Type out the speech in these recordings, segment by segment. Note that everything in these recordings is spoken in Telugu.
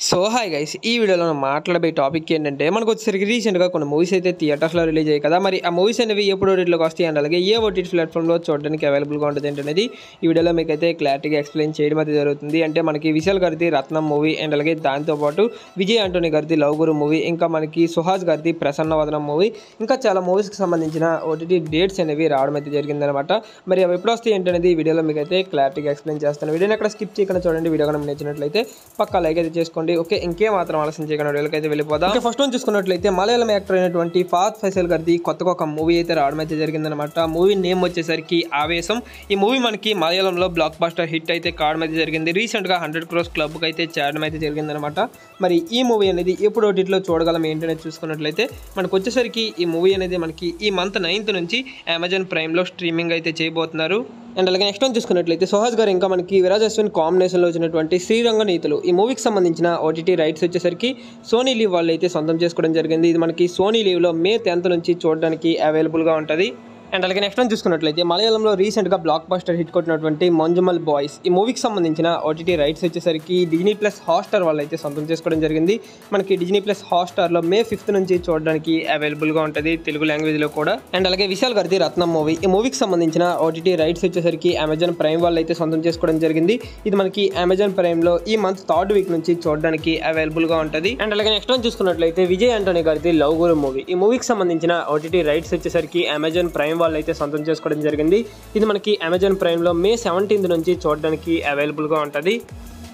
సో హాయ్ గైస్, ఈ వీడియోలో మనం మాట్లాడబోయే టాపిక్ ఏంటంటే మనకు వచ్చేసరికి రీసెంట్గా కొన్ని మూవీస్ అయితే థియేటర్స్లో రిలీజ్ అయ్యాయి కదా. మరి ఆ మూవీస్ అనేవి ఎప్పుడు ఓటీటీలోకి వస్తాయి అండ్ అలాగే ఏ ఓటీటీ ప్లాట్ఫామ్లో చూడడానికి అవైలబుల్గా ఉంటుంది ఏంటనేది ఈ వీడియోలో మీకు అయితే క్లారిటీగా ఎక్స్ప్లెయిన్ చేయడం అయితే జరుగుతుంది. అంటే మనకి విశాల్ గారిది రత్నం మూవీ అండ్ అలాగే దాంతోపాటు విజయ్ ఆంటోనీ గారిది లవ్ గురు మూవీ, ఇంకా మనకి సుహాస్ గారిది ప్రసన్నవదనం మూవీ, ఇంకా చాలా మూవీస్కి సంబంధించిన ఓటీటీ డేట్స్ అనేవి రావడం అయితే జరిగిందనమాట. మరి అవి ఎప్పుడు వస్తాయి ఏంటనేది ఈ వీడియోలో మీకు అయితే క్లారిటీగా ఎక్స్ప్లెయిన్ చేస్తాను. వీడియోని ఎక్కడ స్కిప్ చేయకుండా చూడండి. వీడియో కనుక నచ్చినట్లయితే పక్కా లైక్ అయితే చేసుకోండి. ఓకే, ఇంకేం మాత్రం ఆలస్యం చేయకుండా వీడియోకి అయితే వెళ్ళిపోదాం. ఫస్ట్ వన్ చూసుకున్నట్లయితే మలయాళం యాక్టర్ అయినటువంటి ఫహద్ ఫైసల్ గారిది కొత్తగా ఒక మూవీ అయితే రావడం అయితే జరిగిందనమాట. మూవీ నేమ్ వచ్చేసరికి ఆవేశం. ఈ మూవీ మనకి మలయాళంలో బ్లాక్ బస్టర్ హిట్ అయితే కావడం అయితే జరిగింది. రీసెంట్గా 100 crores క్లబ్కి అయితే చేరడం అయితే జరిగిందనమాట. మరి ఈ మూవీ అనేది ఎప్పుడు ఓటీటీలో చూడగలం ఏంటనేది చూసుకున్నట్లయితే మనకు వచ్చేసరికి ఈ మూవీ అనేది మనకి ఈ మంత్ 9th నుంచి అమెజాన్ ప్రైమ్లో స్ట్రీమింగ్ అయితే చేయబోతున్నారు. అండ్ అలాగే నెక్స్ట్ వన్ చూసుకున్నట్లయితే సుహాస్ గారు ఇంకా మనకి విరాజ్ అశ్విన్ కాంబినేషన్లో వచ్చినటువంటి శ్రీరంగ నీతులు ఈ మూవీకి సంబంధించిన ఓటీటీ రైట్స్ వచ్చేసరికి సోనీ లీవ్ వాళ్ళు అయితే సొంతం చేసుకోవడం జరిగింది. ఇది మనకి సోనీ లీవ్లో May 10th నుంచి చూడడానికి అవైలబుల్గా ఉంటుంది. అండ్ అలాగే నెక్స్ట్ వన్ చూసుకున్నట్లయితే మలయాళంలో రీసెంట్గా బ్లాక్ బస్టర్ హిట్ కొట్టినటువంటి మంజుమల్ బాయ్స్ ఈ మూవీకి సంబంధించిన ఓటీటీ రైట్స్ వచ్చేసరికి డిజ్నీ ప్లస్ హాట్స్టార్ వాళ్ళు అయితే సొంతం చేసుకోవడం జరిగింది. మనకి డిజ్నీ ప్లస్ హాట్స్టార్లో May 5th నుంచి చూడడానికి అవైలబుల్గా ఉంటుంది తెలుగు లాంగ్వేజ్లో కూడా. అండ్ అలాగే విశాల్ గారిది రత్నం మూవీ ఈ మూవీకి సంబంధించిన ఓటీటీ రైట్స్ వచ్చేసరికి అమెజాన్ ప్రైమ్ వాళ్ళు అయితే సొంతం చేసుకోవడం జరిగింది. ఇది మనకి అమెజాన్ ప్రైమ్లో ఈ మంత్ 3rd week నుంచి చూడడానికి అవైలబుల్గా ఉంటుంది. అండ్ అలాగే నెక్స్ట్ వన్ చూసుకున్నట్లయితే విజయ్ ఆంటోనీ గారిది లవ్ గురు మూవీ ఈ మూవీకి సంబంధించిన ఓటీటీ రైట్స్ వచ్చేసరికి అమెజాన్ ప్రైమ్ వాళ్ళు అయితే సొంతం చేసుకోవడం జరిగింది. ఇది మనకి అమెజాన్ ప్రైమ్లో May 17th నుంచి చూడడానికి అవైలబుల్గా ఉంటుంది.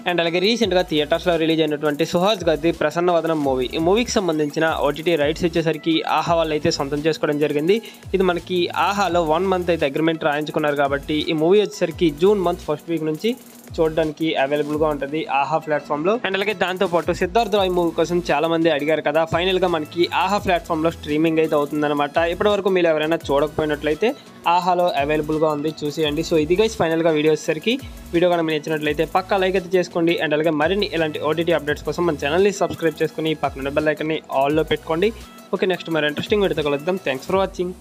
అండ్ అలాగే రీసెంట్గా థియేటర్స్లో రిలీజ్ అయినటువంటి సుహాస్ గారిది ప్రసన్నవదనం మూవీ ఈ మూవీకి సంబంధించిన ఓటీటీ రైట్స్ వచ్చేసరికి ఆహా వాళ్ళు అయితే సొంతం చేసుకోవడం జరిగింది. ఇది మనకి ఆహాలో 1 month అయితే అగ్రిమెంట్ రాయించుకున్నారు కాబట్టి ఈ మూవీ వచ్చేసరికి June month 1st week నుంచి చూడడానికి అవైలబుల్గా ఉంటుంది ఆహా ప్లాట్ఫామ్లో. అండ్ అలాగే దాంతోపాటు సిద్ధార్థ్ రాయ్ మూవీ కోసం చాలా మంది అడిగారు కదా, ఫైనల్గా మనకి ఆహా ప్లాట్ఫామ్లో స్ట్రీమింగ్ అయితే అవుతుందన్నమాట. ఇప్పటివరకు మీరు ఎవరైనా చూడకపోయినట్లయితే ఆహాలో అవైలబుల్గా ఉంది, చూసేయండి. సో ఇది గైస్ ఫైనల్గా వీడియో వచ్చేసరికి వీడియో కనుక మీరు నచ్చినట్లయితే పక్కా లైక్ అయితే చేసుకోండి. అండ్ అలాగే మరిన్ని ఇలాంటి ఓటీటీ అప్డేట్స్ కోసం మన ఛానల్ని సబ్స్క్రైబ్ చేసుకుని పక్కన బెల్ ఐకాన్ని ఆల్లో పెట్టుకోండి. ఓకే, నెక్స్ట్ మరి ఇంట్రెస్టింగ్ వీడియోతో కలుద్దాం. Thanks for watching.